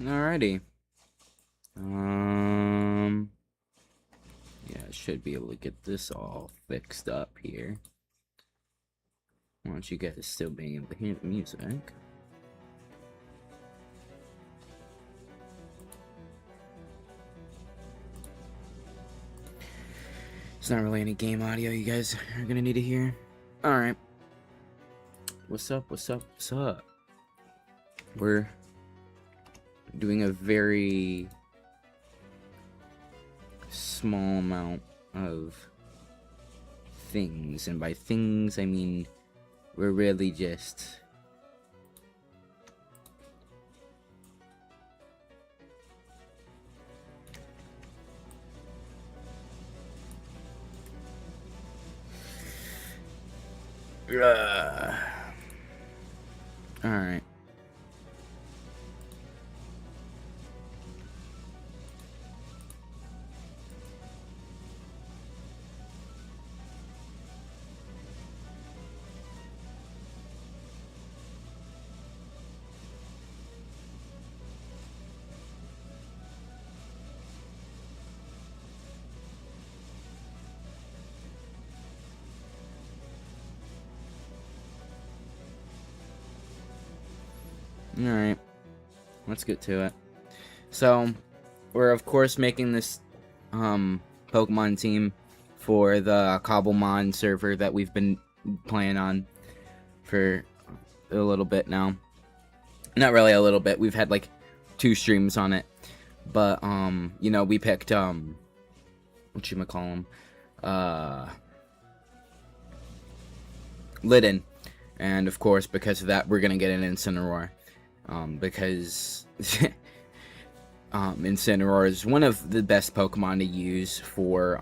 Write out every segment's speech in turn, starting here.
Alrighty. Yeah, I should be able to get this all fixed up here. I want you guys still being able to hear the music. It's not really any game audio you guys are gonna need to hear. Alright. What's up, what's up, what's up? We're doing a very small amount of things, and by things I mean we're really just alright. Alright, let's get to it. So, we're of course making this Pokemon team for the Cobblemon server that we've been playing on for a little bit now. Not really a little bit, we've had like 2 streams on it. But, you know, we picked, whatchamacallem, Lydon. And of course, because of that, we're gonna get an Incineroar. Because Incineroar is one of the best Pokemon to use for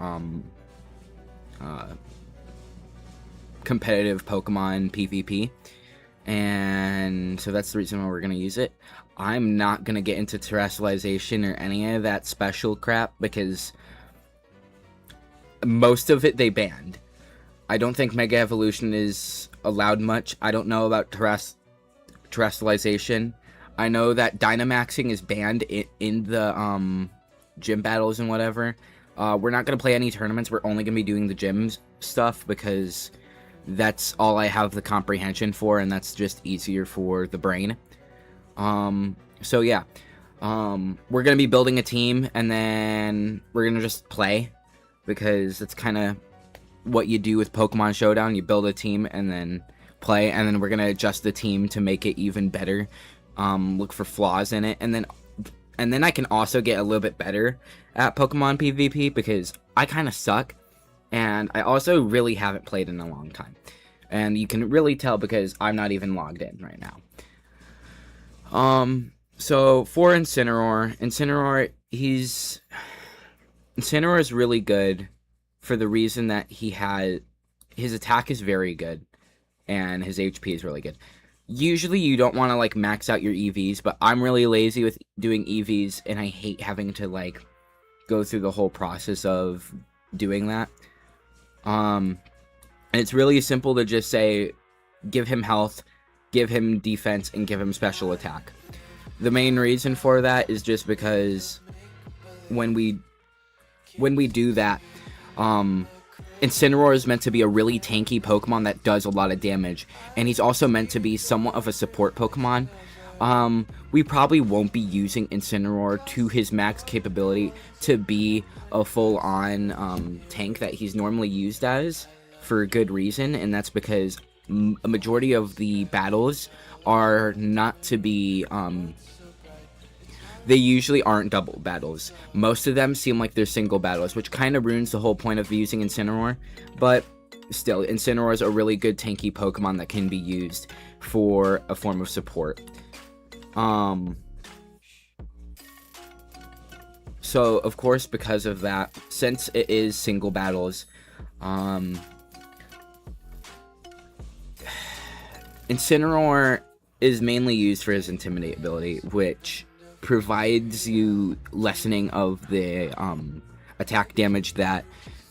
competitive Pokemon PvP, and so that's the reason why we're gonna use it. I'm not gonna get into terrestrialization or any of that special crap because most of it they banned. I don't think Mega Evolution is allowed much. I don't know about terrestrialization. I know that Dynamaxing is banned in the gym battles and whatever. We're not going to play any tournaments. We're only going to be doing the gyms stuff because that's all I have the comprehension for, and that's just easier for the brain. So yeah, we're going to be building a team, and then we're going to just play because that's kind of what you do with Pokemon Showdown. You build a team and then play, and then we're gonna adjust the team to make it even better. Look for flaws in it, and then I can also get a little bit better at Pokemon PvP because I kind of suck, and I also really haven't played in a long time, and you can really tell because I'm not even logged in right now. So for Incineroar is really good for the reason that his attack is very good. And his HP is really good. Usually you don't want to like max out your EVs, but I'm really lazy with doing EVs, and I hate having to like go through the whole process of doing that. And it's really simple to just say, give him health, give him defense, and give him special attack. The main reason for that is just because when we do that, Incineroar is meant to be a really tanky Pokemon that does a lot of damage, and he's also meant to be somewhat of a support Pokemon. We probably won't be using Incineroar to his max capability to be a full-on tank that he's normally used as, for good reason, and that's because a majority of the battles are not to be they usually aren't double battles. Most of them seem like they're single battles, which kind of ruins the whole point of using Incineroar. But still, Incineroar is a really good tanky Pokemon that can be used for a form of support. So, of course, because of that, since it is single battles, Incineroar is mainly used for his Intimidate ability, which provides you lessening of the attack damage that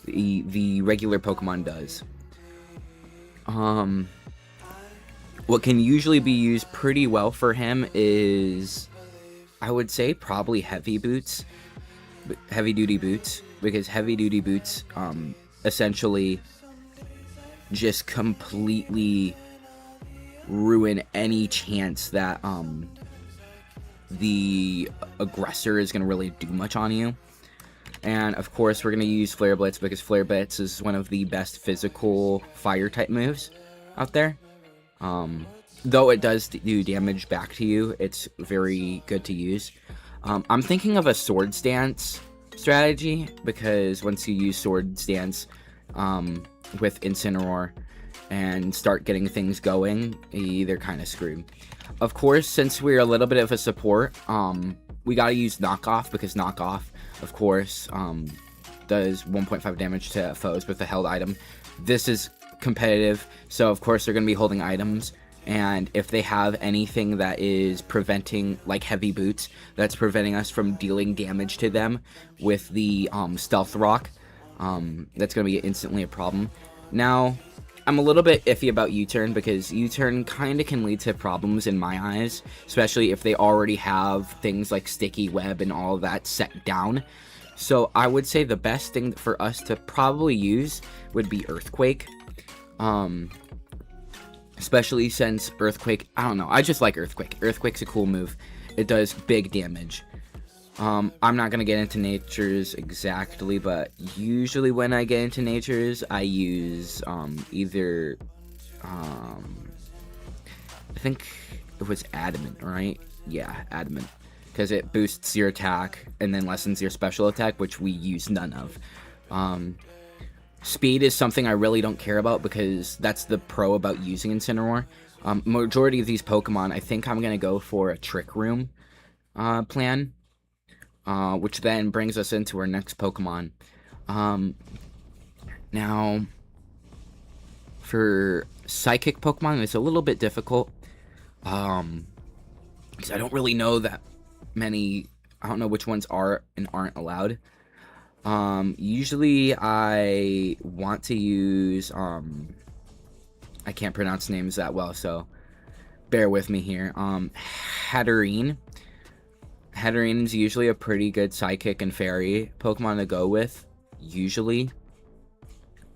the regular Pokemon does. What can usually be used pretty well for him is, I would say, probably heavy boots, heavy duty boots, because heavy duty boots essentially just completely ruin any chance that the aggressor is going to really do much on you. And of course we're going to use Flare Blitz, because Flare Blitz is one of the best physical fire type moves out there. Though it does do damage back to you, it's very good to use. I'm thinking of a Sword Stance strategy, because once you use Sword Stance with Incineroar and start getting things going, they're kind of screwed. Of course, since we're a little bit of a support, we gotta use Knockoff, because Knockoff, of course, does 1.5 damage to foes with a held item. This is competitive, so of course they're going to be holding items, and if they have anything that is preventing, like heavy boots, that's preventing us from dealing damage to them with the stealth rock, that's going to be instantly a problem. Now, I'm a little bit iffy about U-turn, because U-turn kind of can lead to problems in my eyes, especially if they already have things like sticky web and all of that set down. So I would say the best thing for us to probably use would be Earthquake. Especially since Earthquake, I don't know, I just like Earthquake. Earthquake's a cool move. It does big damage. I'm not gonna get into natures exactly, but usually when I get into natures, I use either I think it was Adamant, right? Yeah, Adamant, because it boosts your attack and then lessens your special attack, which we use none of. Speed is something I really don't care about, because that's the pro about using Incineroar. Majority of these Pokemon, I think I'm going to go for a Trick Room plan, which then brings us into our next Pokemon. Now, for Psychic Pokemon, it's a little bit difficult, because I don't really know that many, I don't know which ones are and aren't allowed. Usually I want to use, I can't pronounce names that well, so bear with me here. Hatterene. Hatterene's usually a pretty good Psychic and Fairy Pokemon to go with, usually.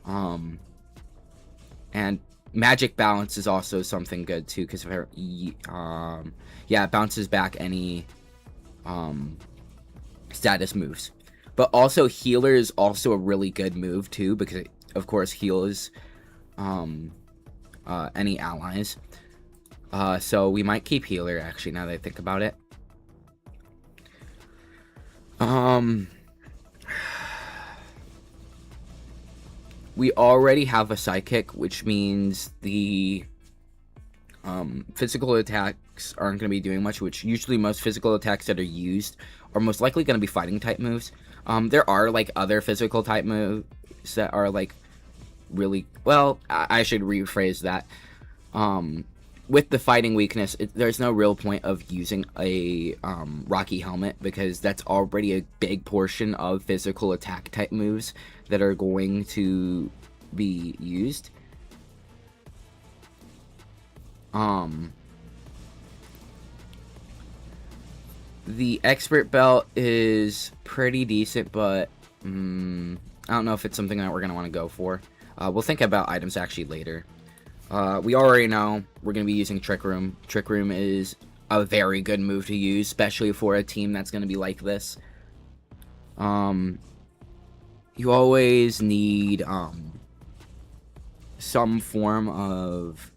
And Magic Balance is also something good too, because yeah, it bounces back any, status moves. But also, Healer is also a really good move, too, because it, of course, heals any allies. So we might keep Healer, actually, now that I think about it. We already have a Psychic, which means the physical attacks aren't going to be doing much, which usually most physical attacks that are used are most likely going to be fighting type moves. There are, like, other physical type moves that are, like, really, well, I should rephrase that. With the fighting weakness, there's no real point of using a Rocky Helmet, because that's already a big portion of physical attack type moves that are going to be used. The Expert Belt is pretty decent, but I don't know if it's something that we're going to want to go for. We'll think about items actually later. We already know we're going to be using Trick Room. Trick Room is a very good move to use, especially for a team that's going to be like this. You always need some form of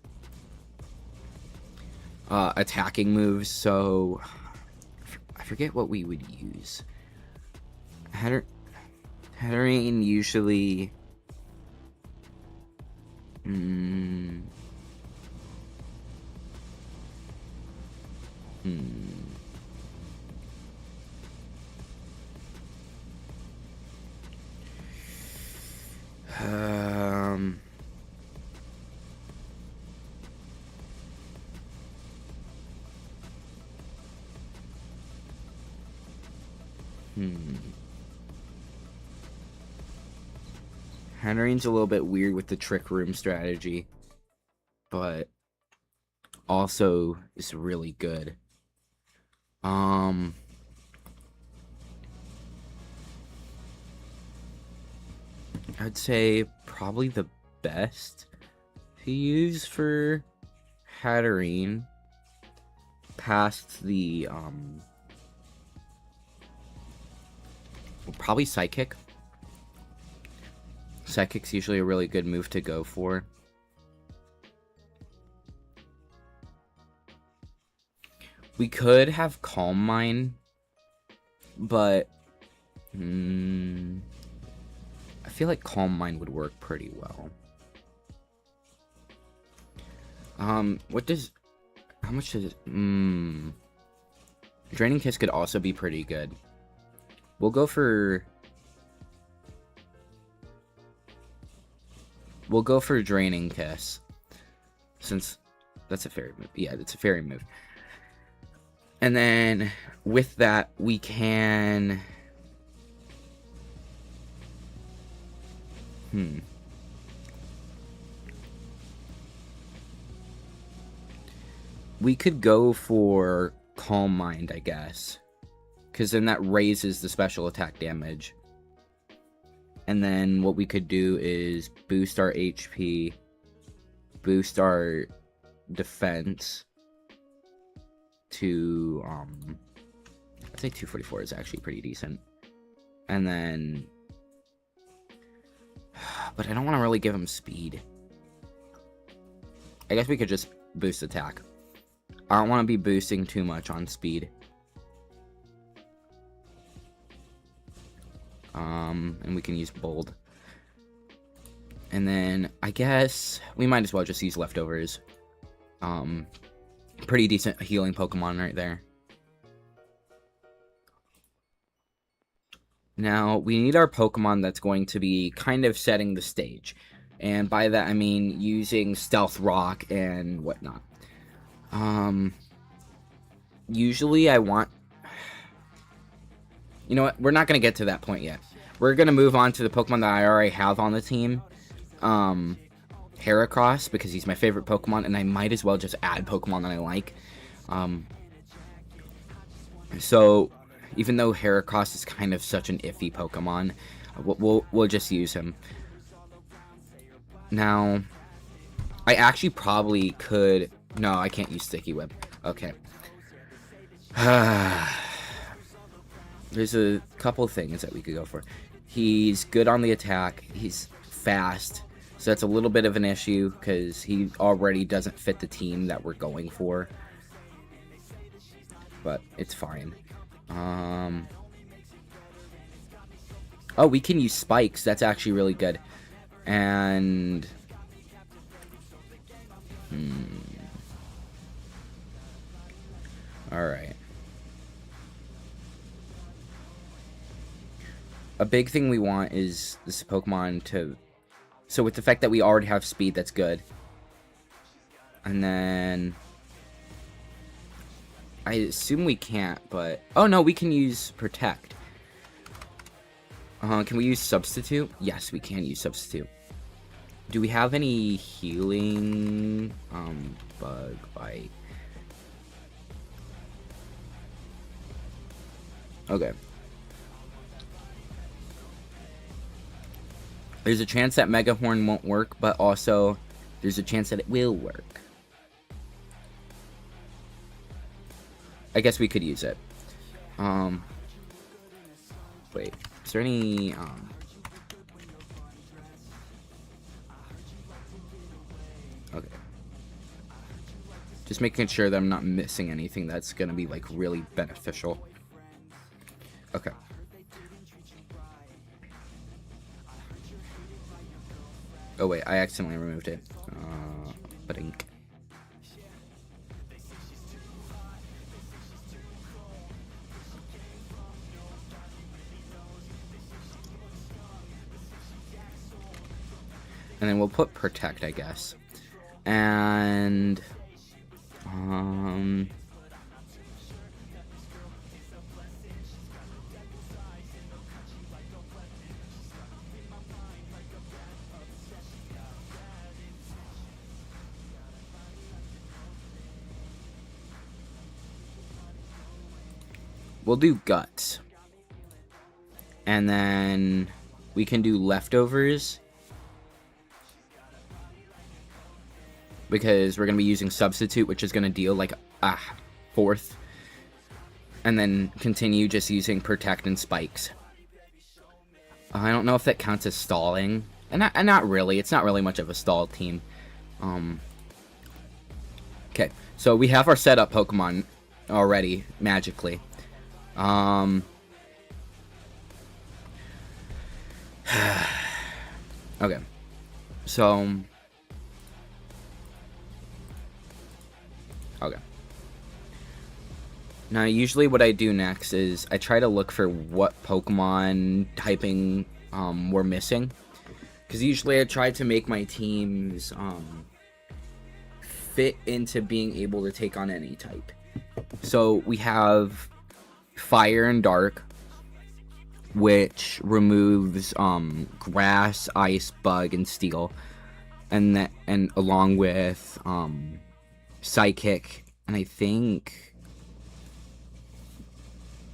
attacking moves, so I forget what we would use. Hatterene usually... Hatterene's a little bit weird with the Trick Room strategy. but also is really good. I'd say probably the best to use for Hatterene past the probably Psychic. Psychic's usually a really good move to go for. We could have Calm Mind, but I feel like Calm Mind would work pretty well. How much does Draining Kiss could also be pretty good. We'll go for Draining Kiss, since that's a fairy move. Yeah, that's a fairy move. And then with that, we can we could go for Calm Mind, I guess, because then that raises the special attack damage. And then what we could do is boost our HP, boost our defense to, I'd say 244 is actually pretty decent. And then, but I don't want to really give him speed. I guess we could just boost attack. I don't want to be boosting too much on speed. And we can use bold. And then I guess we might as well just use leftovers. Pretty decent healing Pokemon right there. Now we need our Pokemon that's going to be kind of setting the stage. And by that I mean using Stealth Rock and whatnot. Usually I want... You know what? We're not going to get to that point yet. We're going to move on to the Pokemon that I already have on the team. Heracross, because he's my favorite Pokemon, and I might as well just add Pokemon that I like. So, even though Heracross is kind of such an iffy Pokemon, we'll just use him. Now, I actually probably could... No, I can't use Sticky Web. Okay. There's a couple things that we could go for. He's good on the attack. He's fast. So that's a little bit of an issue because he already doesn't fit the team that we're going for. But it's fine. Oh, we can use spikes. That's actually really good. And... Alright. A big thing we want is this Pokemon to... So with the fact that we already have speed, that's good. And then... I assume we can't, but... Oh no, we can use Protect. Can we use Substitute? Yes, we can use Substitute. Do we have any healing? Bug Bite. Okay. There's a chance that Mega Horn won't work, but also there's a chance that it will work. I guess we could use it. Wait, is there any, okay. Just making sure that I'm not missing anything that's gonna be, like, really beneficial. Okay. Oh wait, I accidentally removed it. Ba-dink. And then we'll put Protect, I guess. And... we'll do Guts. And then we can do Leftovers, because we're going to be using Substitute, which is going to deal like a fourth. And then continue just using Protect and Spikes. I don't know if that counts as stalling. And not really. It's not really much of a stall team. Okay, so we have our setup Pokemon already, magically. Okay, so... Okay. Now, usually what I do next is I try to look for what Pokemon typing we're missing. Because usually I try to make my teams fit into being able to take on any type. So we have Fire and Dark, which removes Grass, Ice, Bug, and Steel. And along with Psychic, and I think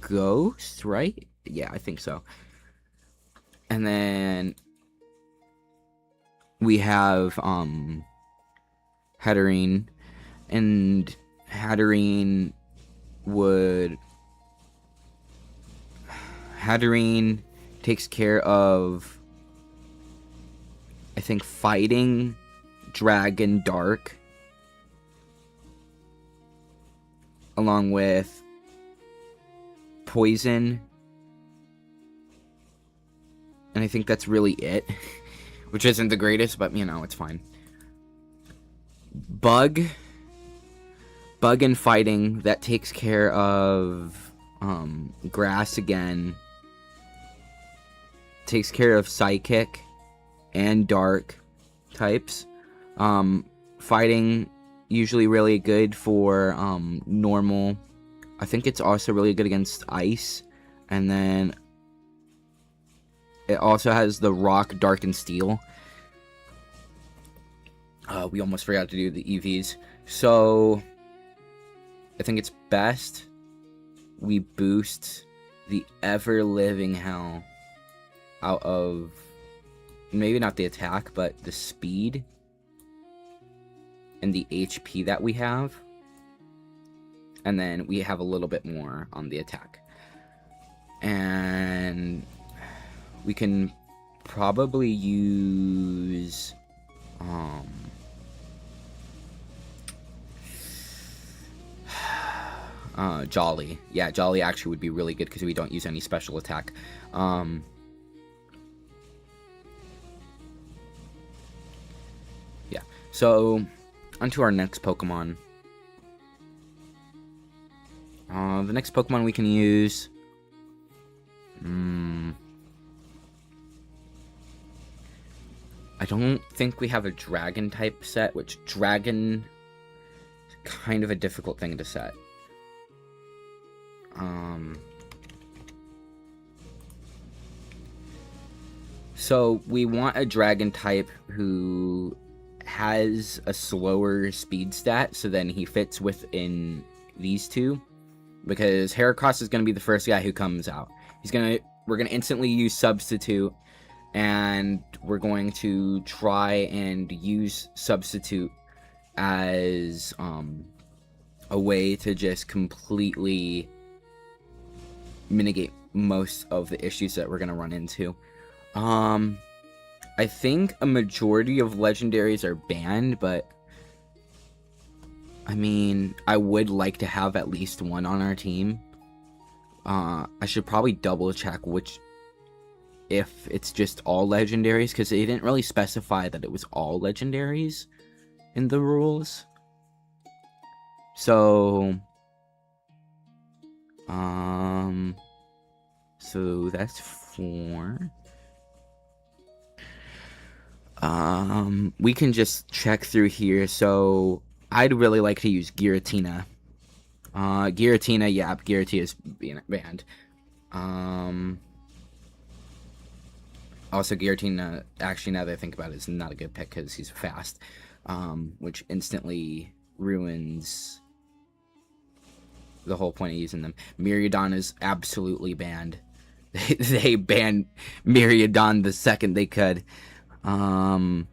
Ghost, right? Yeah, I think so. And then we have Hatterene, and Hatterene takes care of, I think, Fighting, Dragon, Dark, along with Poison, and I think that's really it. Which isn't the greatest, but, you know, it's fine. Bug and Fighting, that takes care of Grass again. Takes care of Psychic and Dark types. Fighting, usually really good for normal. I think it's also really good against Ice. And then it also has the Rock, Dark, and Steel. We almost forgot to do the EVs. So, I think it's best we boost the ever-living hell out of, maybe not the attack, but the speed and the HP that we have. And then we have a little bit more on the attack. And we can probably use Jolly. Yeah, Jolly actually would be really good because we don't use any special attack. Yeah, so onto our next Pokemon. The next Pokemon we can use... I don't think we have a Dragon type set, which Dragon is kind of a difficult thing to set. So we want a Dragon type who has a slower speed stat, so then he fits within these two, because Heracross is going to be the first guy who comes out. We're gonna instantly use Substitute, and we're going to try and use Substitute as a way to just completely mitigate most of the issues that we're gonna run into. I think a majority of legendaries are banned, but I mean, I would like to have at least one on our team. I should probably double check if it's just all legendaries, because they didn't really specify that it was all legendaries in the rules. So, so that's 4. We can just check through here. So I'd really like to use Giratina. Giratina, yeah, Giratina is being banned. Also, Giratina, actually, now that I think about it, is not a good pick because he's fast, which instantly ruins the whole point of using them. Miriodon is absolutely banned. They banned Miriodon the second they could. I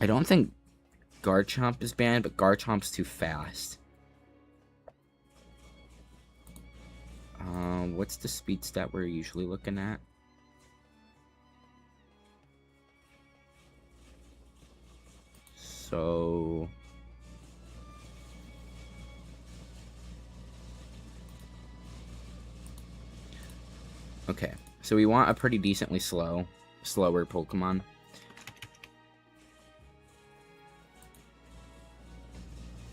don't think Garchomp is banned, but Garchomp's too fast. What's the speed stat we're usually looking at? So... okay, so we want a pretty decently slower Pokemon.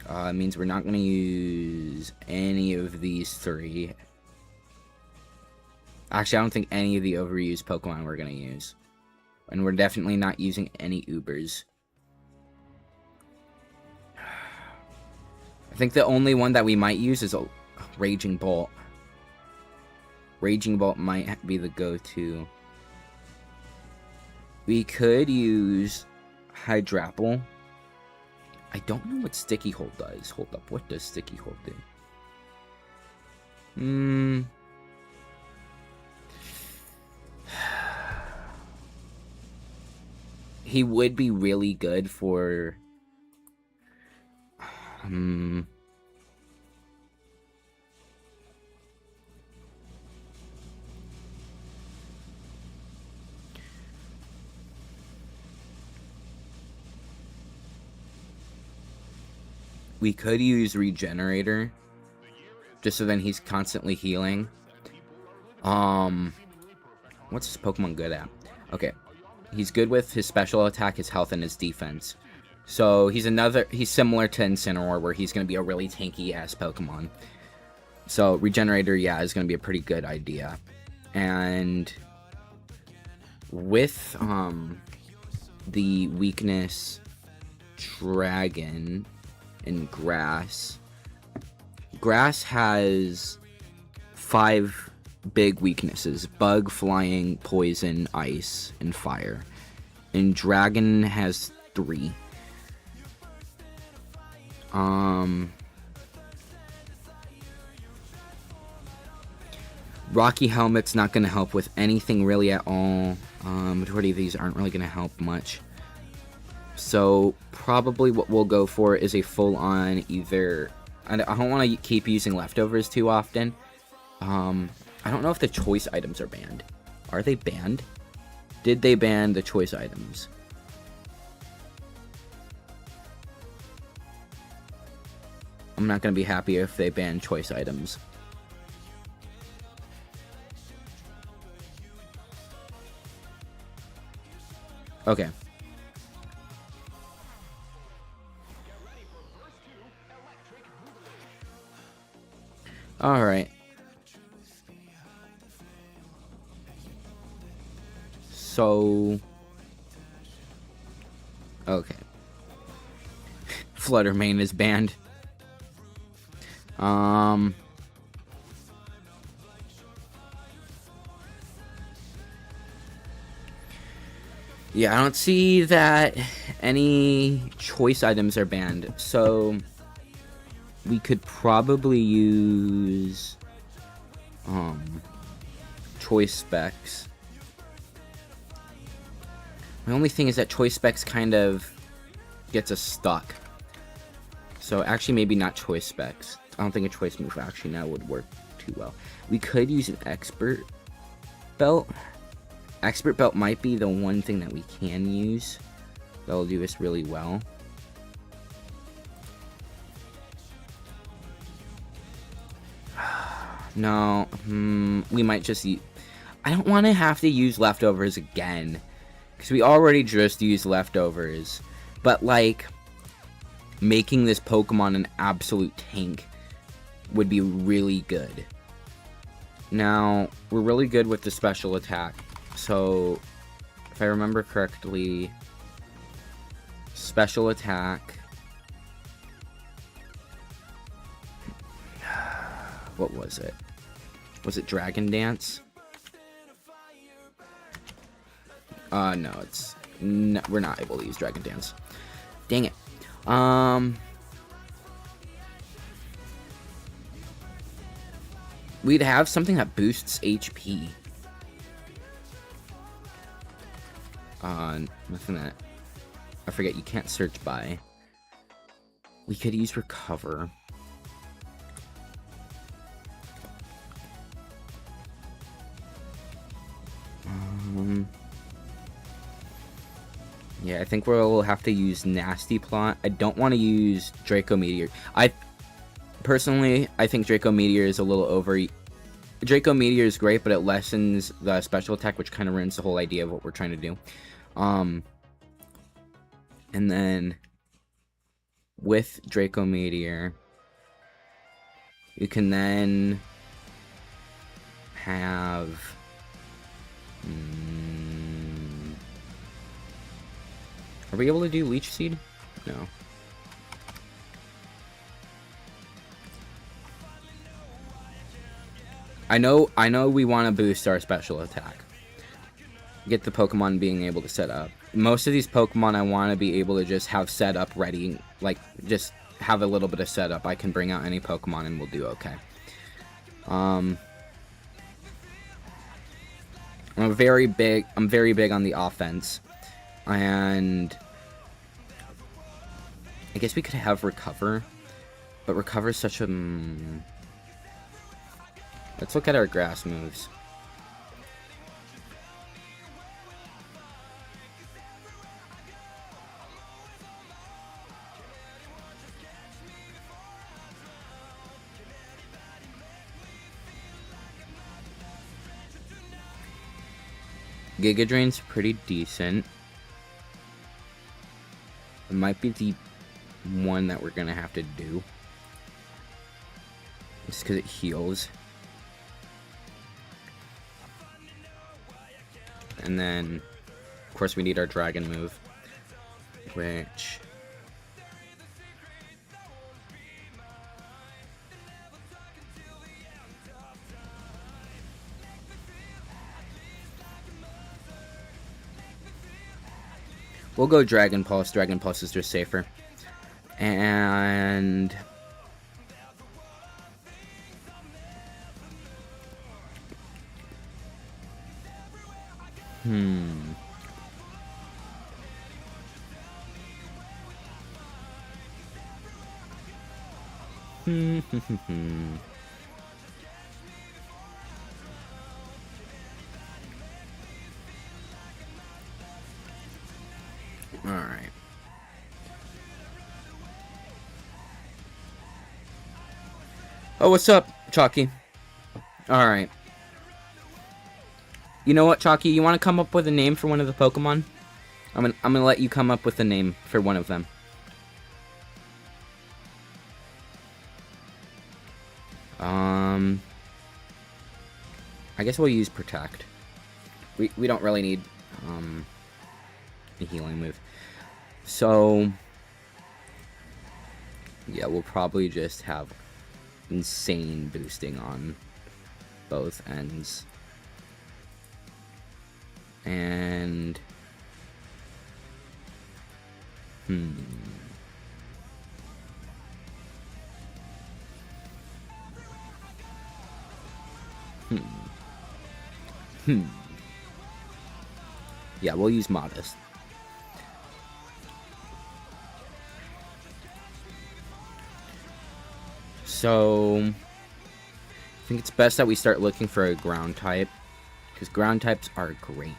It means we're not going to use any of these three. Actually, I don't think any of the overused Pokemon we're going to use. And we're definitely not using any Ubers. I think the only one that we might use is a Raging Bolt. Raging Bolt might be the go-to. We could use Hydrapple. I don't know what Sticky Hold does. Hold up, what does Sticky Hold do? He would be really good for... we could use Regenerator, just so then he's constantly healing. What's this Pokemon good at? Okay, he's good with his special attack, his health, and his defense. So he's similar to Incineroar, where he's going to be a really tanky-ass Pokemon. So Regenerator, yeah, is going to be a pretty good idea. And with the weakness Dragon and Grass has 5 big weaknesses: Bug, Flying, Poison, Ice, and Fire. And Dragon has 3. Rocky Helmet's not going to help with anything really at all. Majority of these aren't really going to help much. So probably what we'll go for is a full-on either... I don't want to keep using leftovers too often. I don't know if the choice items are banned. Are they banned? Did they ban the choice items? I'm not going to be happy if they ban choice items. Okay. Alright. So... okay. Fluttermane is banned. Yeah, I don't see that any choice items are banned, so we could probably use choice specs. The only thing is that choice specs kind of gets us stuck. So actually maybe not choice specs. I don't think a choice move actually now would work too well. We could use an expert belt. Expert belt might be the one thing that we can use that'll do us really well. No, we might just use... I don't want to have to use leftovers again, because we already just used leftovers. But like, making this Pokemon an absolute tank would be really good. Now, we're really good with the special attack. So, if I remember correctly, special attack... what was it? Was it Dragon Dance? No, it's... no, we're not able to use Dragon Dance. Dang it. We'd have something that boosts HP. Nothing that... I forget, you can't search by. We could use recover. Yeah, I think we'll have to use Nasty Plot. I don't want to use Draco Meteor. Personally, I think Draco Meteor is a little over... Draco Meteor is great, but it lessens the special attack, which kind of ruins the whole idea of what we're trying to do. And then with Draco Meteor, you can then have... Are we able to do Leech Seed? No. I know we want to boost our special attack. Get the Pokemon being able to set up. Most of these Pokemon I want to be able to just have set up ready. Like, just have a little bit of setup. I can bring out any Pokemon and we'll do okay. I'm very big on the offense. And I guess we could have Recover. But Recover is such a... Let's look at our grass moves. Giga Drain's pretty decent. It might be the one that we're gonna have to do. Just because it heals. And then, of course, we need our dragon move, which... We'll go Dragon Pulse. Dragon Pulse is just safer. And... Alright. Oh, what's up, Chalky? Alright. You know what, Chalky? You want to come up with a name for one of the Pokemon? I'm gonna let you come up with a name for one of them. I guess we'll use Protect. We don't really need a healing move. So yeah, we'll probably just have insane boosting on both ends. And yeah, we'll use Modest. So I think it's best that we start looking for a ground type, because ground types are great.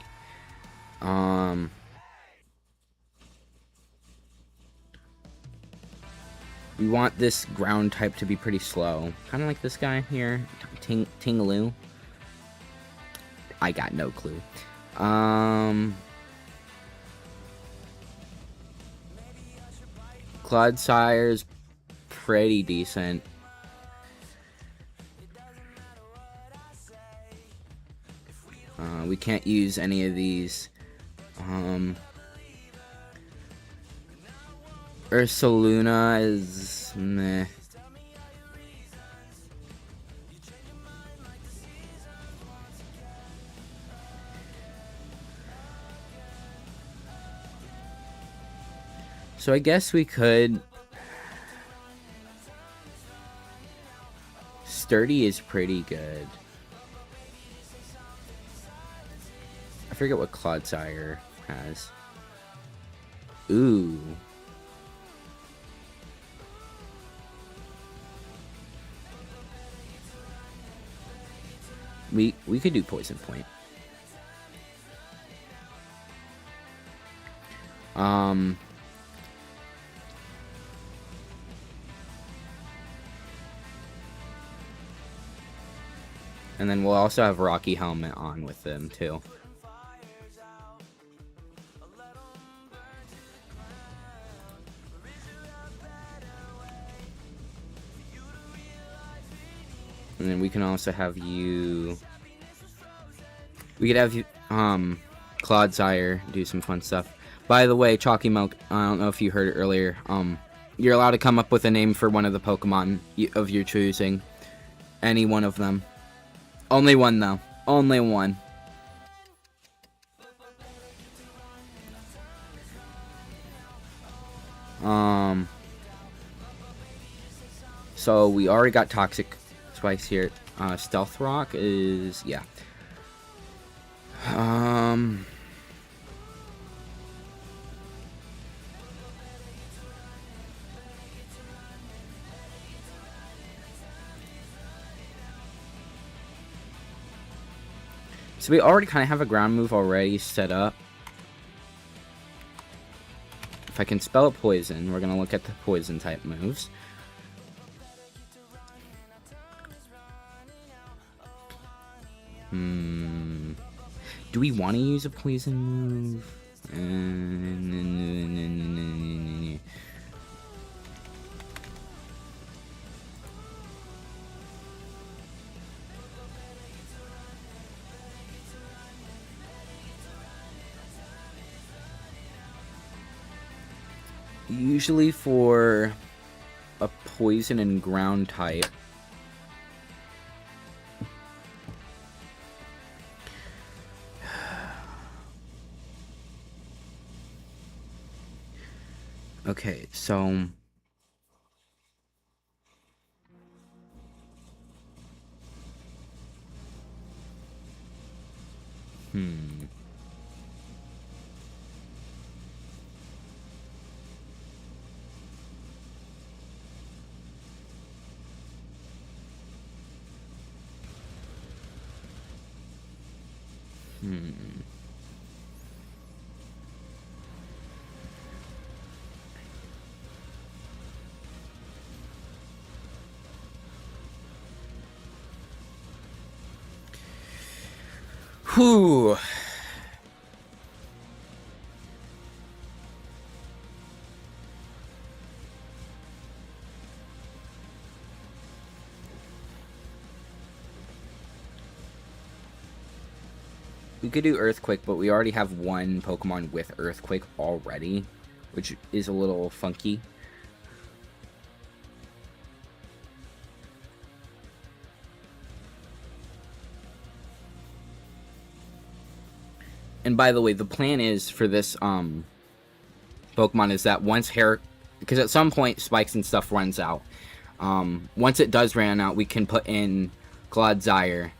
We want this ground type to be pretty slow, kind of like this guy here, Tingaloo. I got no clue. Cloudsire's pretty decent. We can't use any of these. Ursaluna is meh. So I guess we could Sturdy is pretty good. I forget what Clodsire has. Ooh. We could do Poison Point. And then we'll also have Rocky Helmet on with them too. And then we can also have you... We could have you, Clodsire do some fun stuff. By the way, Chalky Milk, I don't know if you heard it earlier, you're allowed to come up with a name for one of the Pokemon of your choosing. Any one of them. Only one, though. Only one. So we already got Toxic Spikes here. Stealth Rock is, yeah. So we already kind of have a ground move already set up. If I can spell Poison, we're going to look at the Poison type moves. Do we want to use a Poison move? Usually for a Poison and Ground type, okay, so whew. We could do Earthquake, but we already have one Pokemon with Earthquake already, which is a little funky. And by the way, the plan is for this Pokemon is that once because at some point Spikes and stuff runs out. Once it does run out, we can put in Clodsire,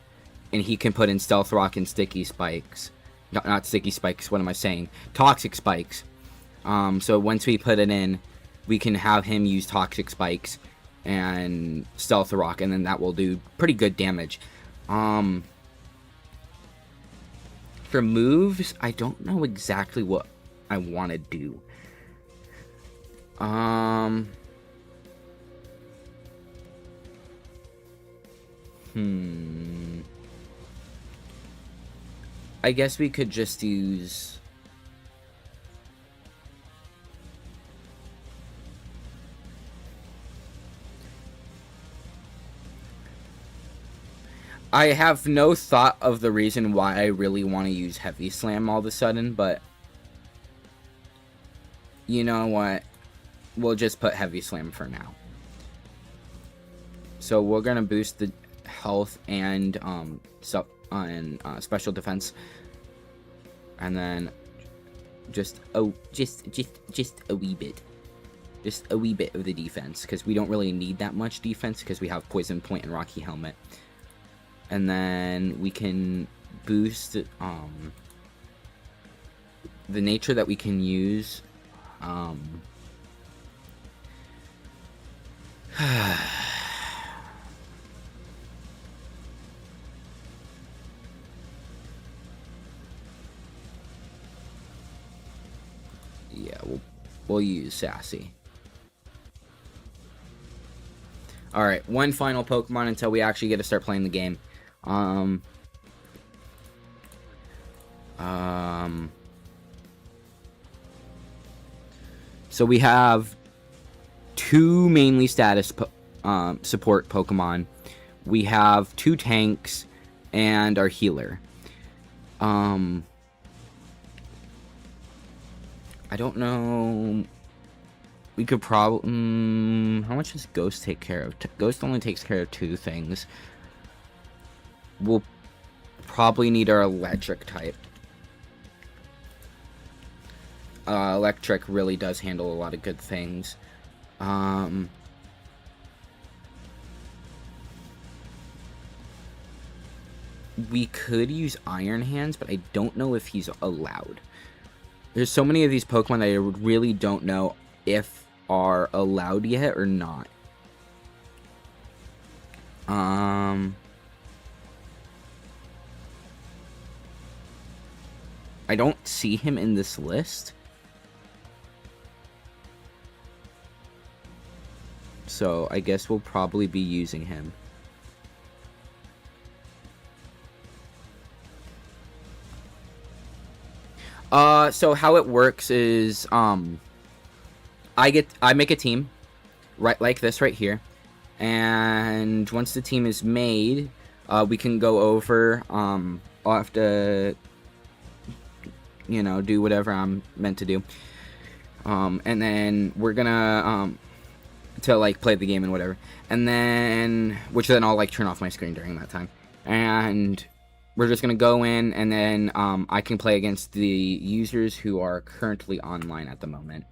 and he can put in Stealth Rock and Sticky Spikes. Not Sticky Spikes, what am I saying? Toxic Spikes. So once we put it in, we can have him use Toxic Spikes and Stealth Rock, and then that will do pretty good damage. For moves, I don't know exactly what I want to do. I guess we could just use... I have no thought of the reason why I really want to use Heavy Slam all of a sudden, but... You know what? We'll just put Heavy Slam for now. So we're going to boost the health and special defense. And then just a wee bit. Just a wee bit of the defense, because we don't really need that much defense because we have Poison Point and Rocky Helmet. And then we can boost the nature that we can use. Yeah, we'll use Sassy. Alright, one final Pokemon until we actually get to start playing the game. So we have two mainly status support Pokemon. We have two tanks and our healer. I don't know. We could probably... how much does Ghost take care of? Ghost only takes care of two things. We'll probably need our electric type. Electric really does handle a lot of good things. We could use Iron Hands, but I don't know if he's allowed. There's so many of these Pokemon that I really don't know if are allowed yet or not. I don't see him in this list. So I guess we'll probably be using him. So how it works is, I make a team, right, like this right here, and once the team is made, we can go over, I'll have to, you know, do whatever I'm meant to do, and then we're gonna, to, like, play the game and whatever, and then, which then I'll, like, turn off my screen during that time, and we're just gonna go in, and then, I can play against the users who are currently online at the moment.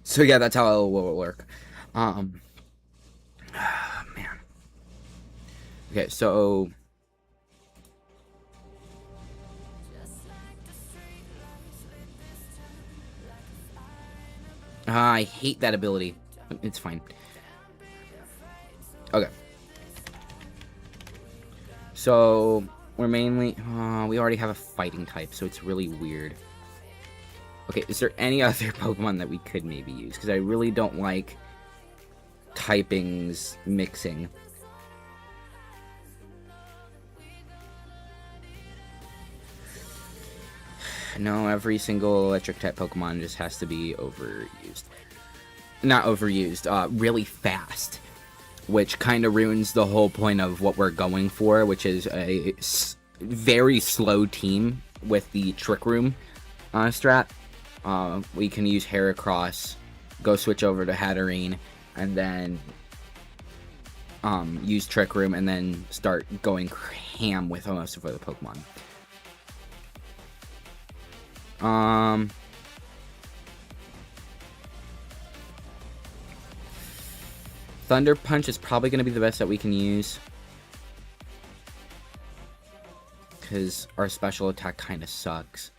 So yeah, that's how it will work. Man. Okay, so... I hate that ability. It's fine. Okay. So, we're mainly... we already have a fighting type, so it's really weird. Okay, is there any other Pokemon that we could maybe use? Because I really don't like typings mixing. No, every single electric type Pokemon just has to be overused. Not overused, really fast. Which kind of ruins the whole point of what we're going for, which is a very slow team with the Trick Room strat. We can use Heracross, go switch over to Hatterene, and then use Trick Room, and then start going ham with most of the Pokemon. Thunder Punch is probably going to be the best that we can use, because our special attack kind of sucks.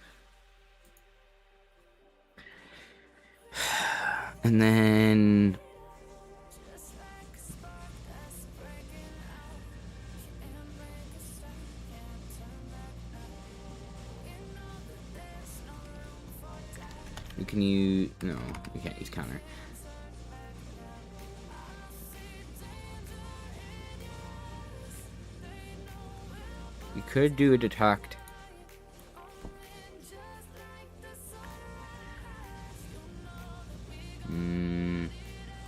And then... we can use... no, we can't use counter. We could do a detect.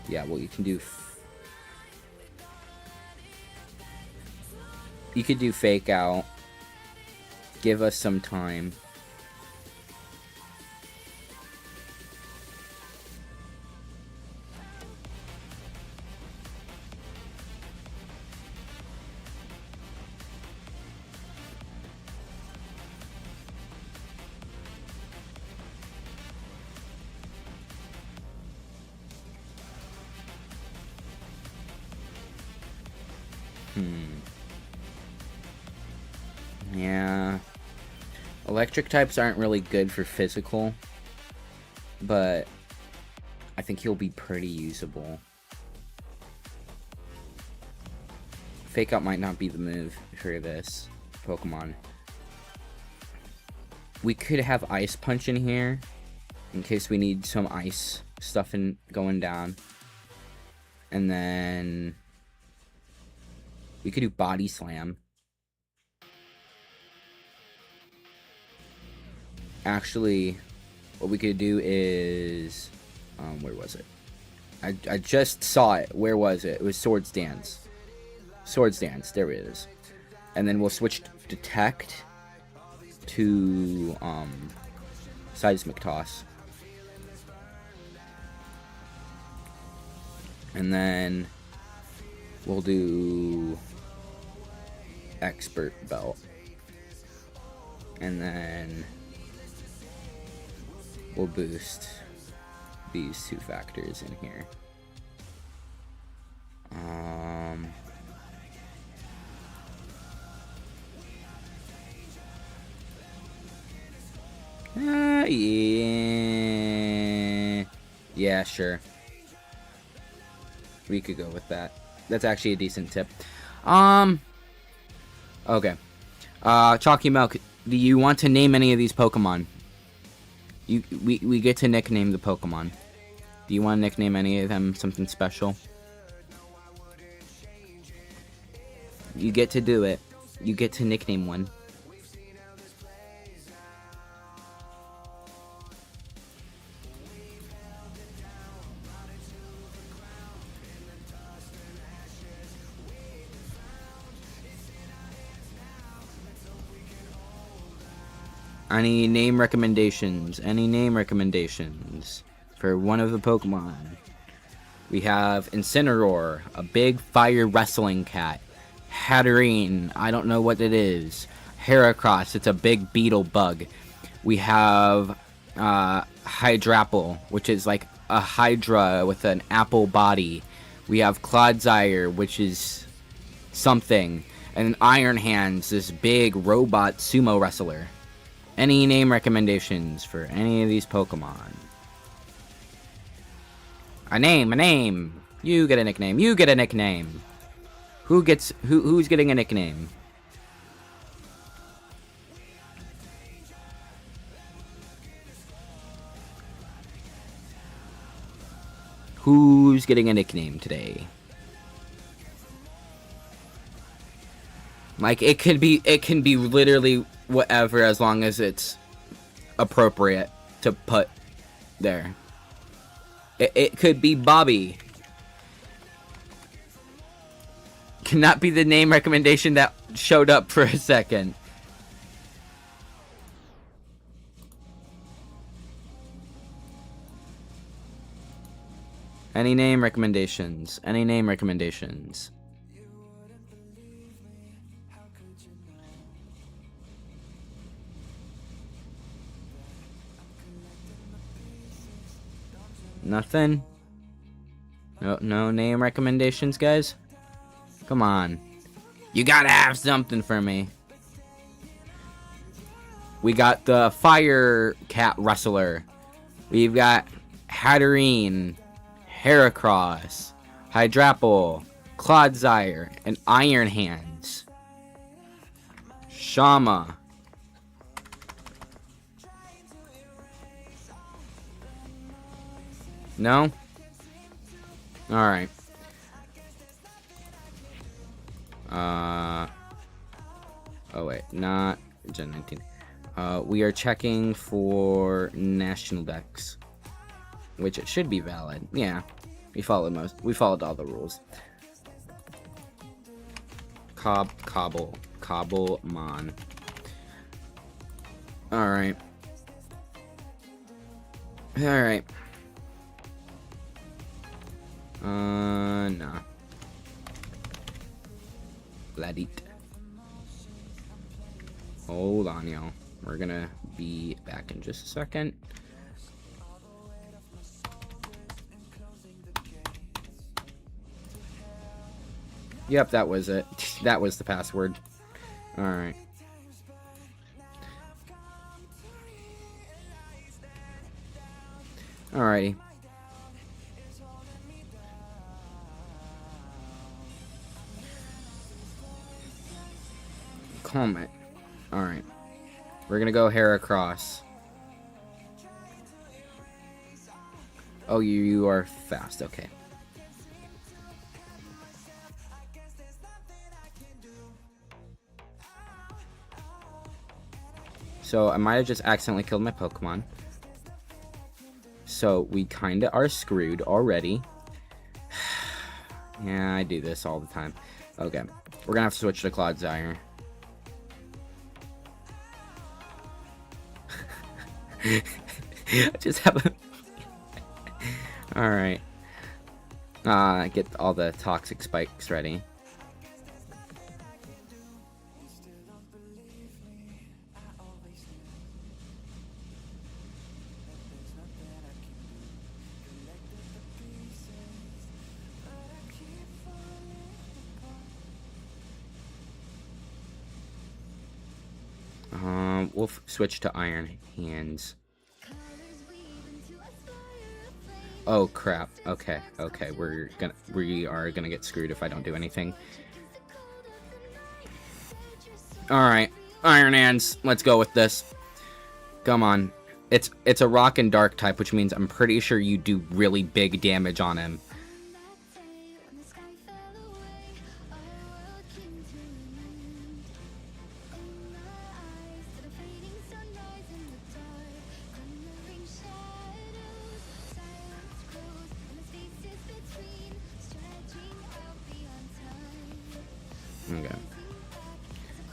Yeah, well, you can do... you could do Fake Out. Give us some time. Yeah. Electric types aren't really good for physical, but I think he'll be pretty usable. Fake Out might not be the move for this Pokemon. We could have Ice Punch in here in case we need some ice stuff going down. And then we could do Body Slam. Actually, what we could do is... where was it? I just saw it. Where was it? It was Swords Dance. Swords Dance. There it is. And then we'll switch Detect to Seismic Toss. And then we'll do Expert Belt. And then we'll boost these two factors in here. Yeah, sure. We could go with that. That's actually a decent tip. Okay. Chalky Milk, do you want to name any of these Pokemon? We get to nickname the Pokemon. Do you want to nickname any of them something special? You get to do it. You get to nickname one. Any name recommendations? Any name recommendations for one of the Pokemon? We have Incineroar, a big fire wrestling cat. Hatterene, I don't know what it is. Heracross, it's a big beetle bug. We have Hydrapple, which is like a Hydra with an apple body. We have Clodsire, which is something. And Iron Hands, this big robot sumo wrestler. Any name recommendations for any of these Pokemon? A name. You get a nickname. You get a nickname. Who's getting a nickname? Who's getting a nickname today? Like it can be literally whatever as long as it's appropriate to put there. It could be Bobby. Cannot be the name recommendation that showed up for a second. Any name recommendations? Any name recommendations? Nothing? No name recommendations, guys? Come on. You gotta have something for me. We got the Fire Cat Wrestler. We've got Hatterene, Heracross, Hydrapple, Clodsire, and Iron Hands. Shama. No? Alright. Oh wait, not Gen 19. We are checking for national decks, which it should be valid. Yeah, we followed all the rules. Cobblemon. Alright. Alright. Nah. Ladit. Hold on, y'all. We're gonna be back in just a second. Yep, that was it. That was the password. Alright. Alrighty. Calm it. Alright. We're gonna go hair across. Oh, you are fast. Okay. So, I might have just accidentally killed my Pokemon. So, we kinda are screwed already. Yeah, I do this all the time. Okay. We're gonna have to switch to Clodsire. I just have a... Alright. Get all the toxic spikes ready. We'll switch to Iron Hands. Oh crap. Okay, we are gonna get screwed if I don't do anything. Alright, Iron Hands, let's go with this. Come on. It's a rock and dark type, which means I'm pretty sure you do really big damage on him. Okay.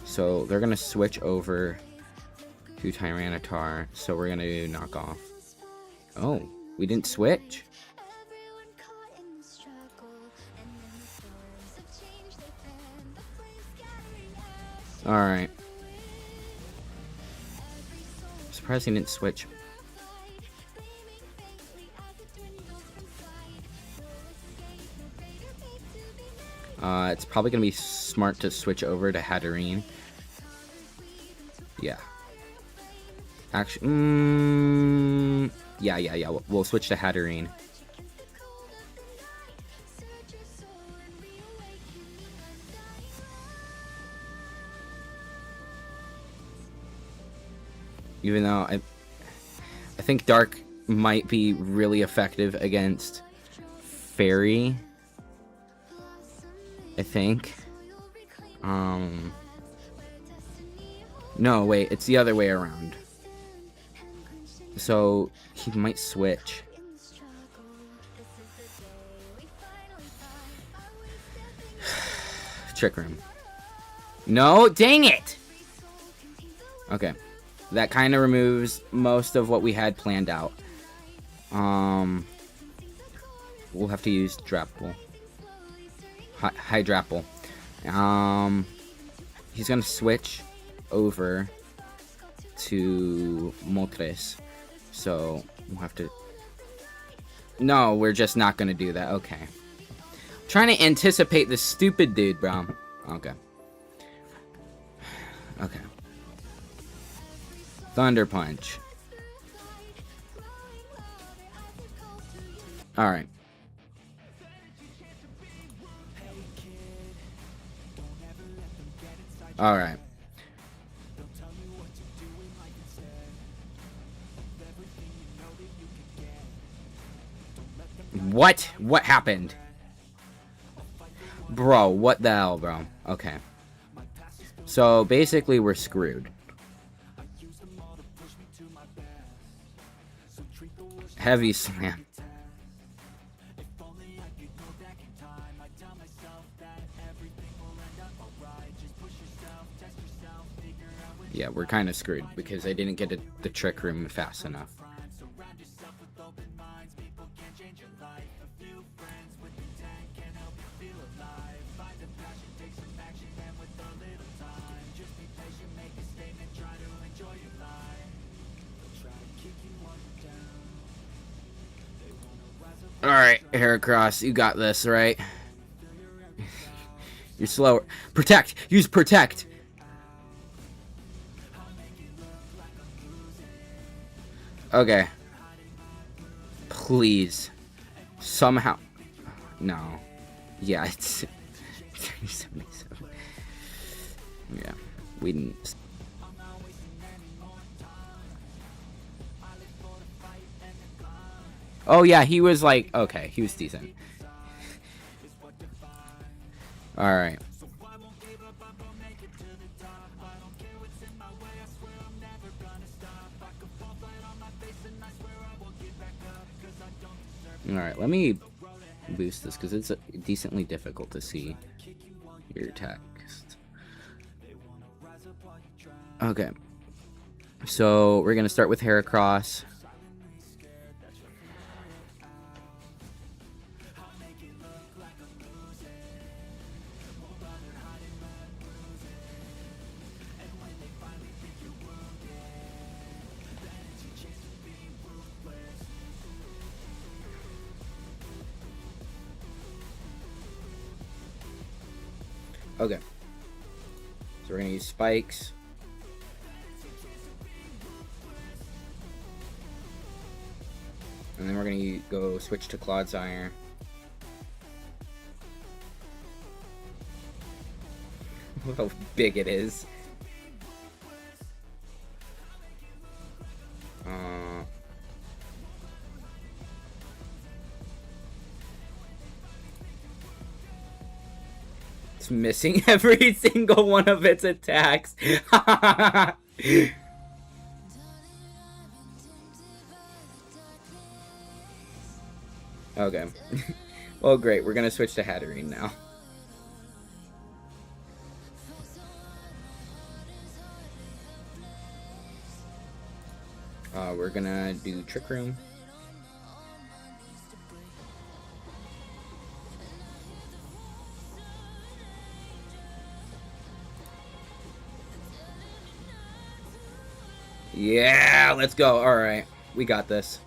So they're gonna switch over to Tyranitar, so we're gonna do knockoff. Oh, we didn't switch? Alright. Surprised he didn't switch. It's probably gonna be smart to switch over to Hatterene. Yeah. Actually, yeah. We'll switch to Hatterene. Even though I think Dark might be really effective against Fairy. I think. No, wait, it's the other way around. So, he might switch. Trick Room. No, dang it! Okay. That kind of removes most of what we had planned out. We'll have to use Drapple. Hydrapple. He's gonna switch over to Moltres. So, we'll have to... No, we're just not gonna do that. Okay. Trying to anticipate this stupid dude, bro. Okay. Okay. Thunder Punch. Alright. Alright. What? What happened? Bro, what the hell, bro? Okay. So, basically, we're screwed. Heavy Slam. Yeah, we're kind of screwed because I didn't get the Trick Room fast enough. Alright, Heracross, you got this, right? You're slower. Protect! Use protect! Okay. Please. Somehow. No. Yeah, it's 377. Yeah, we didn't. Oh yeah, he was like, okay, he was decent. Alright. Alright, let me boost this because it's decently difficult to see your text. Okay. So we're gonna start with Heracross. Okay. So we're gonna use spikes. And then we're gonna go switch to Clodsire. Look how big it is. It's missing every single one of its attacks. Okay. Well, great. We're gonna switch to Hatterene now. We're gonna do Trick Room. Yeah, let's go. Alright, we got this.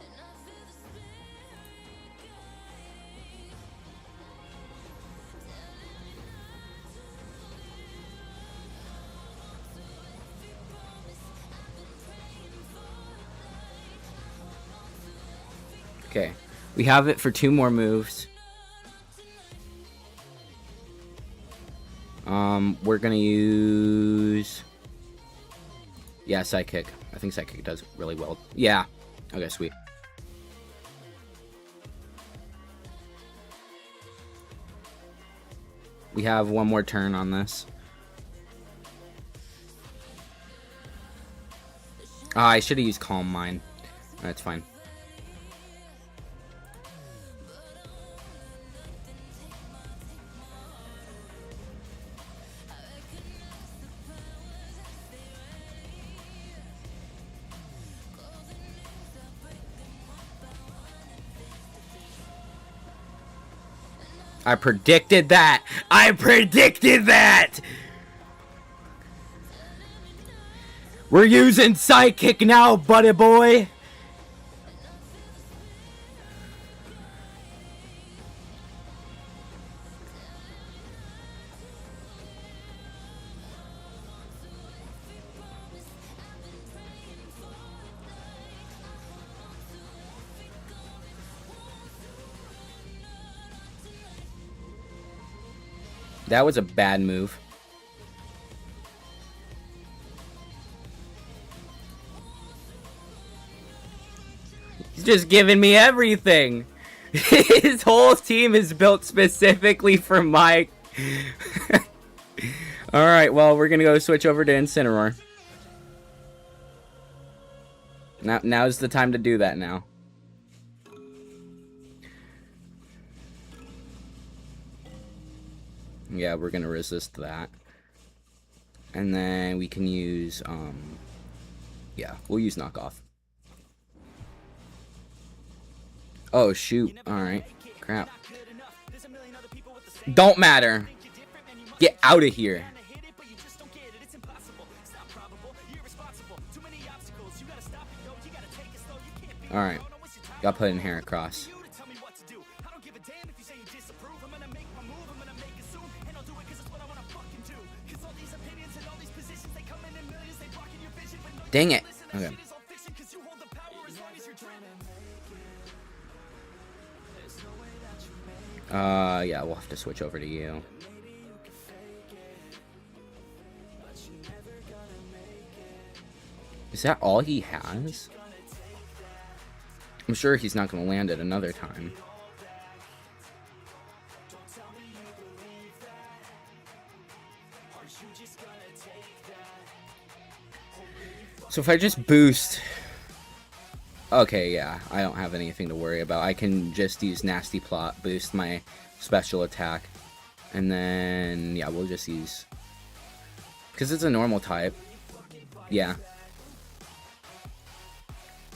Okay, we have it for 2 more moves. We're gonna use... Yeah, Psychic. I think Psychic does really well. Yeah. Okay, sweet. We have 1 more turn on this. I should have used Calm Mind. That's fine. I predicted that! I predicted that! We're using Psychic now, buddy boy! That was a bad move. He's just giving me everything. His whole team is built specifically for my... Alright, well, we're gonna go switch over to Incineroar. Now's the time to do that now. Yeah, we're gonna resist that. And then we can use, yeah, we'll use Knockoff. Oh, shoot. Alright. Crap. Don't matter. Get out of here. Alright. Got put in Heracross. Dang it. Okay. Yeah, we'll have to switch over to you. Is that all he has? I'm sure he's not going to land it another time. So if I just boost... Okay, yeah, I don't have anything to worry about. I can just use Nasty Plot, boost my special attack. And then, yeah, we'll just use... Because it's a normal type. Yeah.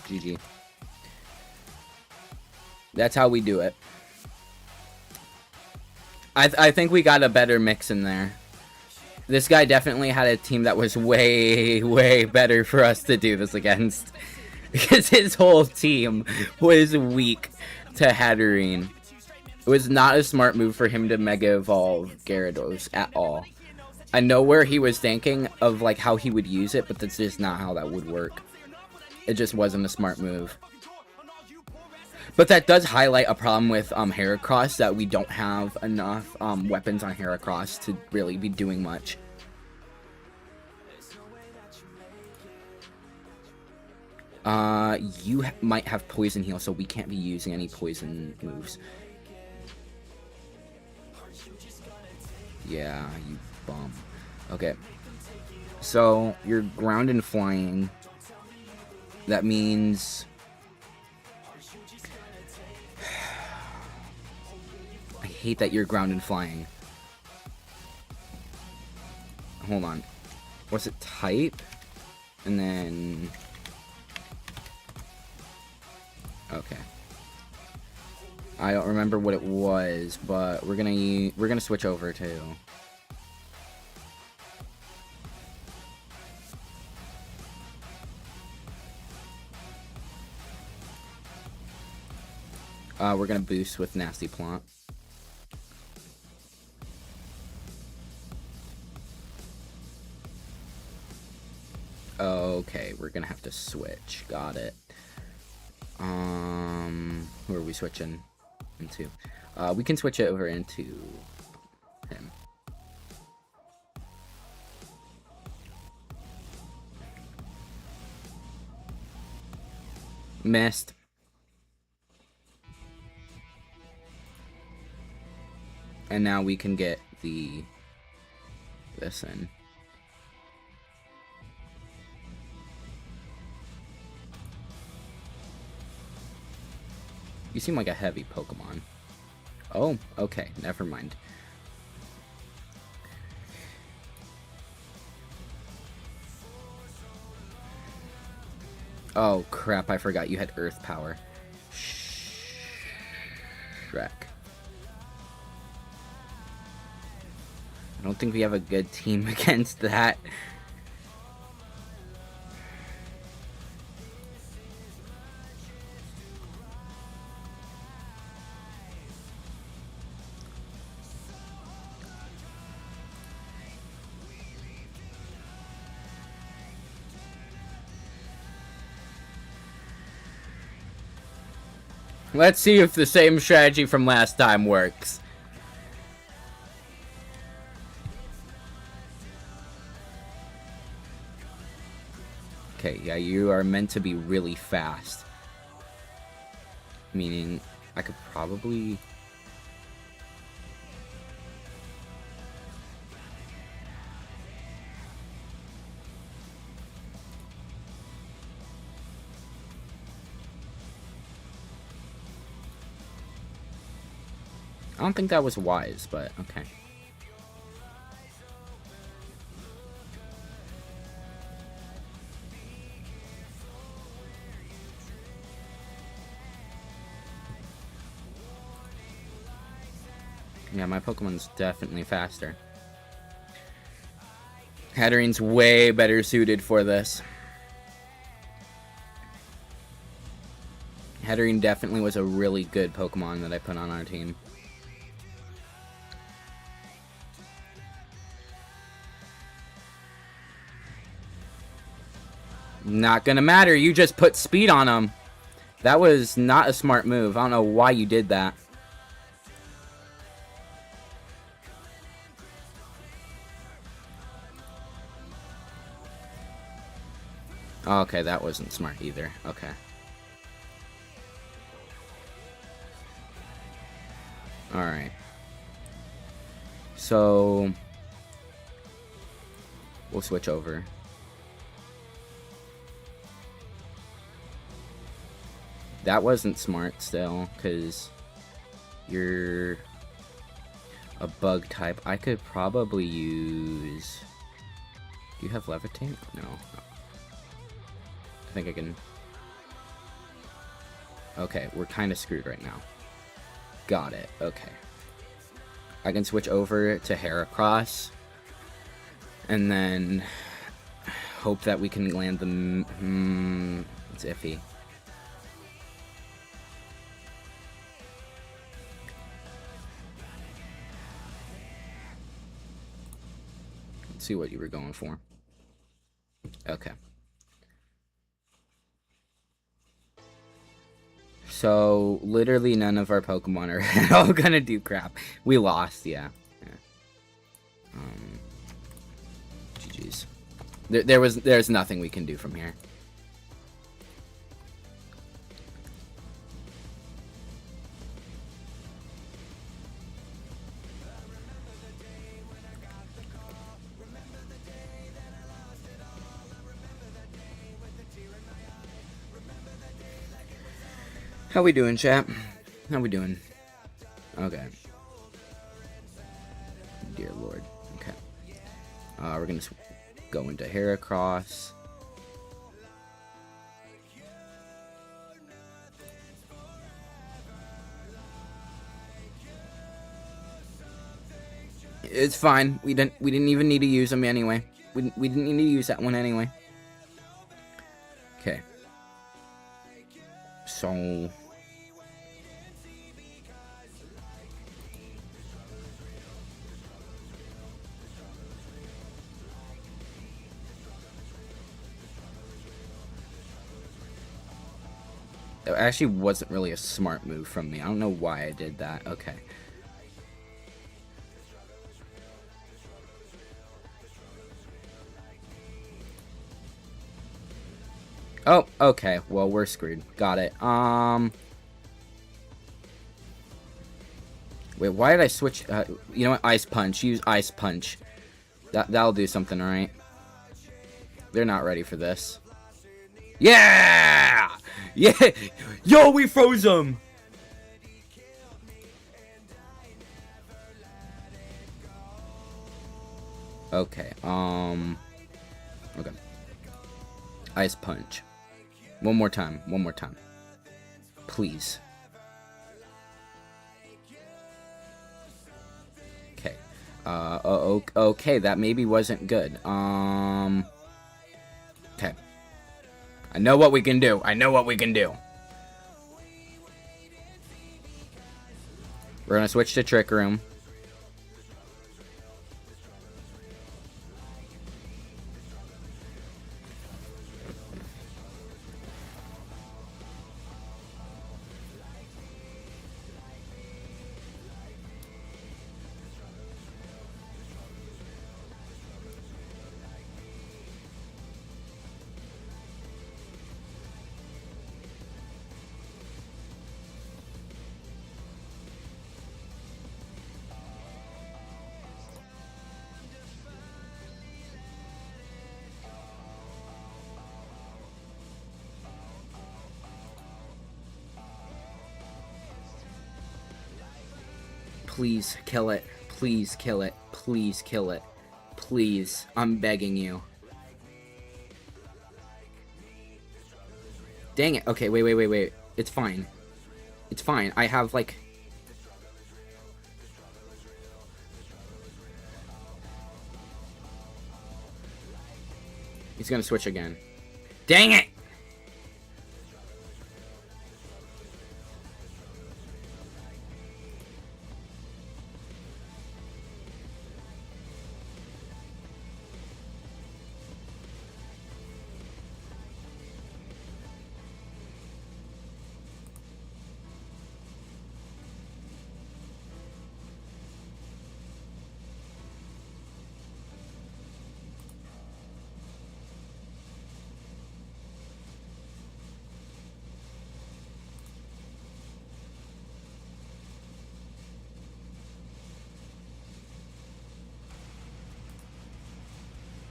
GG. That's how we do it. I think we got a better mix in there. This guy definitely had a team that was way, way better for us to do this against. Because his whole team was weak to Hatterene. It was not a smart move for him to Mega Evolve Gyarados at all. I know where he was thinking of like how he would use it, but that's just not how that would work. It just wasn't a smart move. But that does highlight a problem with Heracross, that we don't have enough weapons on Heracross to really be doing much. You might have Poison Heal, so we can't be using any poison moves. Yeah, you bum. Okay. So, you're ground and flying. That means... I hate that you're ground and flying. Hold on. What's it? Type? And then... Okay. I don't remember what it was, but we're gonna switch over to... we're gonna boost with Nasty Plot. Okay, we're gonna have to switch. Got it. Who are we switching into? We can switch it over into him. Missed. And now we can get this in. You seem like a heavy Pokemon. Oh, okay, never mind. Oh crap, I forgot you had Earth Power. Shrek. I don't think we have a good team against that. Let's see if the same strategy from last time works. Okay, yeah, you are meant to be really fast. Meaning, I could probably... I don't think that was wise, but okay. Yeah, my Pokemon's definitely faster. Hatterene's way better suited for this. Hatterene definitely was a really good Pokemon that I put on our team. Not gonna matter. You just put speed on him. That was not a smart move. I don't know why you did that. Okay, that wasn't smart either. Okay. Alright. So... we'll switch over. That wasn't smart still, because you're a bug type. I could probably use... do you have levitate? No. I think I can... okay, we're kind of screwed right now. Got it. Okay. I can switch over to Heracross. And then... hope that we can land the... it's iffy. Let's see what you were going for. Okay. So, literally none of our Pokemon are all gonna do crap. We lost, yeah. GG's. There's nothing we can do from here. How we doing, chat? How we doing? Okay. Dear Lord. Okay. We're gonna go into Heracross. It's fine. We didn't even need to use them anyway. We didn't need to use that one anyway. Okay. So it actually wasn't really a smart move from me. I don't know why I did that. Okay. Oh, okay. Well, we're screwed. Got it. Wait, why did I switch? You know what? Ice Punch. Use Ice Punch. That'll do something, right? They're not ready for this. Yeah! Yeah! Yo, we froze them! Okay, okay. Ice Punch. One more time. One more time. Please. Okay. Okay, that maybe wasn't good. Okay. I know what we can do. I know what we can do. We're gonna switch to Trick Room. Please kill it. Please kill it. Please kill it. Please. I'm begging you. Dang it. Okay, wait. It's fine. It's fine. I have, like... He's gonna switch again. Dang it!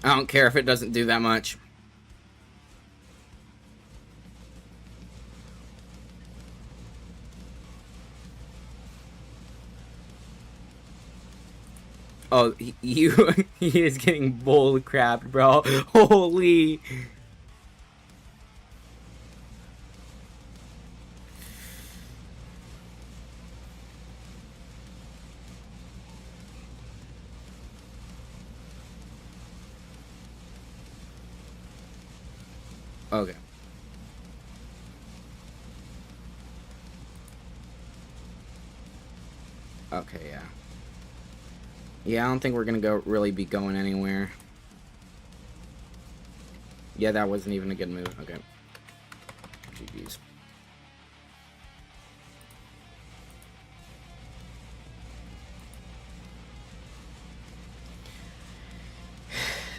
I don't care if it doesn't do that much. Oh, he is getting bull crapped, bro. Holy. Okay. Okay, yeah. Yeah, I don't think we're gonna really be going anywhere. Yeah, that wasn't even a good move. Okay. GG's.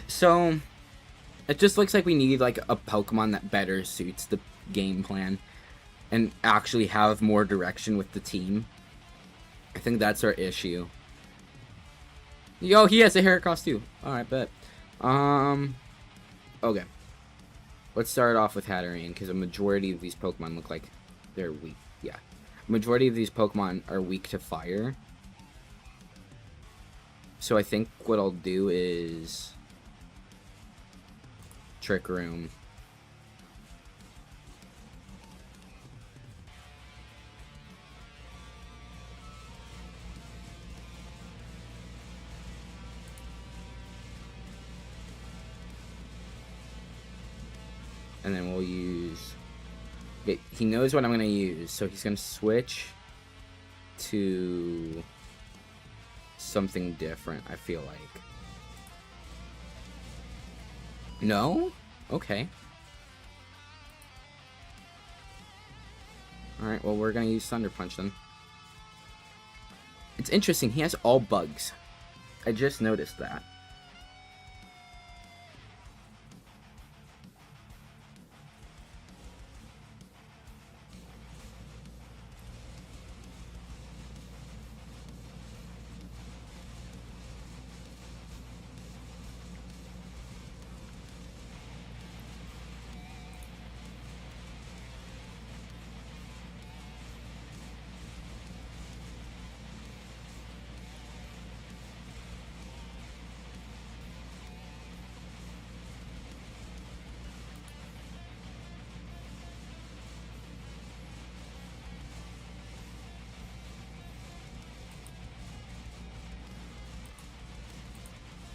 So, it just looks like we need like a Pokemon that better suits the game plan and actually have more direction with the team. I think that's our issue. Yo, he has a Heracross too. Alright, bet. Okay. Let's start off with Hatterene, because a majority of these Pokemon look like they're weak. Yeah. Majority of these Pokemon are weak to fire. So I think what I'll do is Trick Room. And then we'll use... Okay, he knows what I'm going to use, so he's going to switch to something different, I feel like. No? Okay. Alright, well, we're going to use Thunder Punch then. It's interesting, he has all bugs. I just noticed that.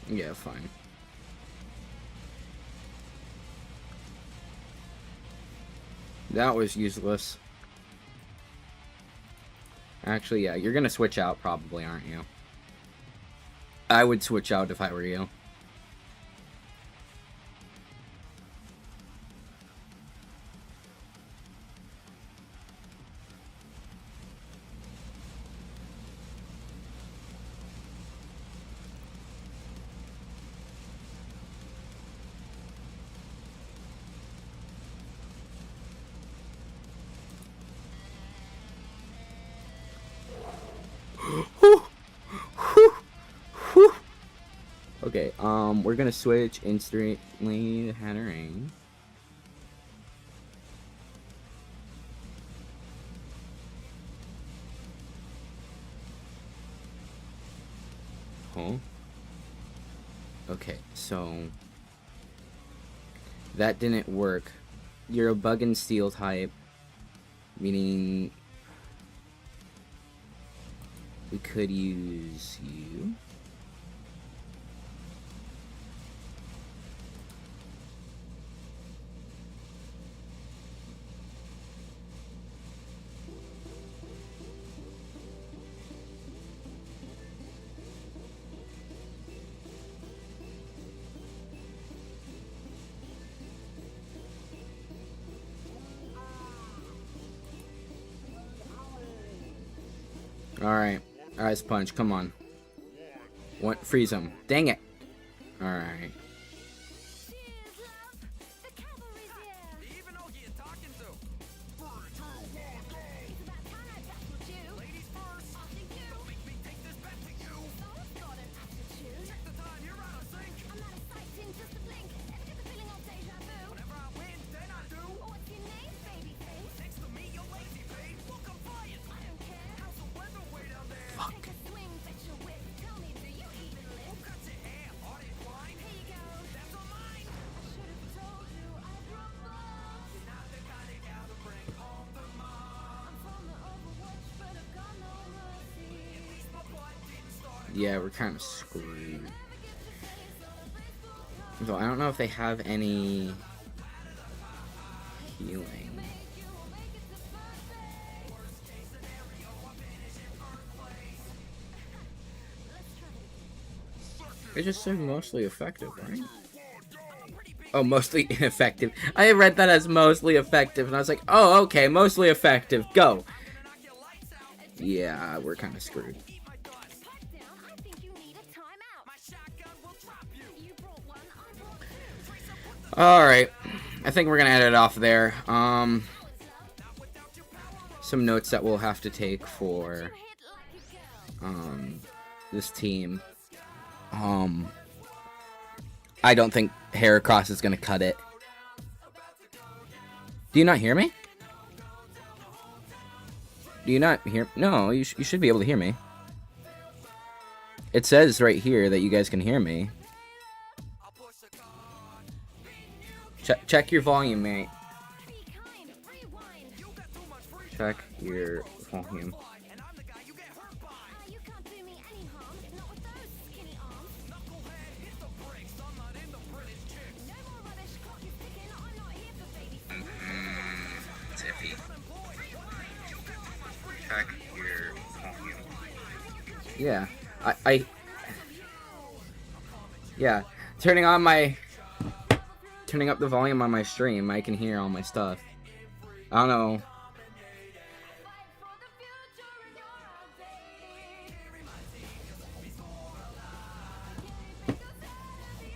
Yeah, fine. That was useless. Actually, yeah, you're gonna switch out probably, aren't you? I would switch out if I were you. Okay, we're gonna switch instantly to Hatterene. Huh? Okay, so that didn't work. You're a bug and steel type, meaning we could use you. Alright. Ice Punch, come on. What? Freeze him. Dang it. Alright. Yeah, we're kind of screwed. Though I don't know if they have any healing. It just said mostly effective, right? Oh, mostly ineffective. I read that as mostly effective, and I was like, oh, okay, mostly effective. Go. Yeah, we're kind of screwed. Alright. I think we're going to end it off there. Some notes that we'll have to take for this team. I don't think Heracross is going to cut it. Do you not hear me? Do you not hear? No, you should be able to hear me. It says right here that you guys can hear me. Check your volume, mate. Check your volume. It's iffy. Check your volume. Yeah, yeah, turning up the volume on my stream, I can hear all my stuff. I don't know.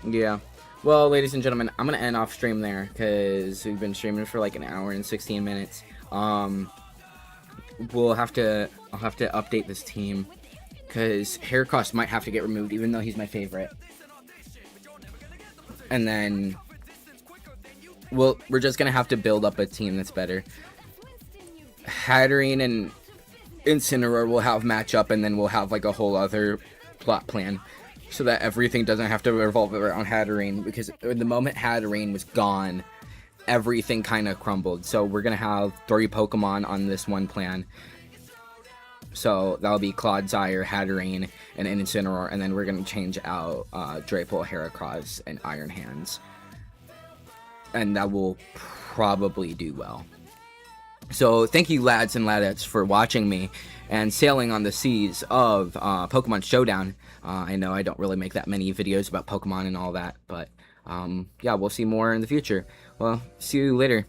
Yeah. Well, ladies and gentlemen, I'm gonna end off stream there because we've been streaming for like an hour and 16 minutes. I'll have to update this team because Heracross might have to get removed, even though he's my favorite. And then we're just gonna have to build up a team that's better. Hatterene and Incineroar will have matchup, and then we'll have like a whole other plot plan, so that everything doesn't have to revolve around Hatterene, because the moment Hatterene was gone, everything kind of crumbled. So we're going to have 3 Pokemon on this one plan. So that'll be Clodsire, Hatterene, and Incineroar, and then we're going to change out Drapel, Heracross, and Iron Hands. And that will probably do well. So thank you, lads and ladettes, for watching me and sailing on the seas of Pokemon Showdown. I know I don't really make that many videos about Pokemon and all that, but yeah, we'll see more in the future. Well, see you later.